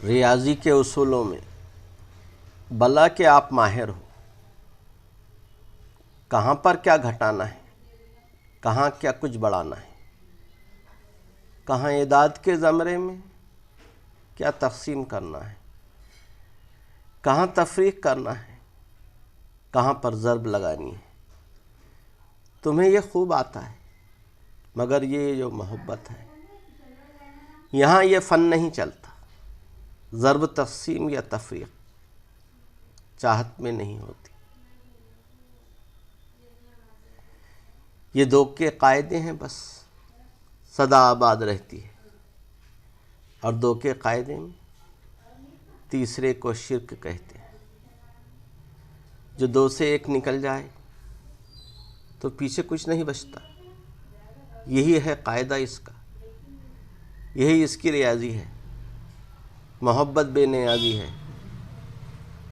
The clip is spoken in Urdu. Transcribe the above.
ریاضی کے اصولوں میں بلا کہ آپ ماہر ہو، کہاں پر کیا گھٹانا ہے، کہاں کیا کچھ بڑھانا ہے، کہاں اعداد کے زمرے میں کیا تقسیم کرنا ہے، کہاں تفریق کرنا ہے، کہاں پر ضرب لگانی ہے، تمہیں یہ خوب آتا ہے۔ مگر یہ جو محبت ہے، یہاں یہ فن نہیں چلتا، ضرب تقسیم یا تفریق چاہت میں نہیں ہوتی۔ یہ دو کے قاعدے ہیں، بس سدا آباد رہتی ہے، اور دو کے قاعدے میں تیسرے کو شرک کہتے ہیں۔ جو دو سے ایک نکل جائے تو پیچھے کچھ نہیں بچتا۔ یہی ہے قاعدہ اس کا، یہی اس کی ریاضی ہے۔ محبت بے نیازی ہے،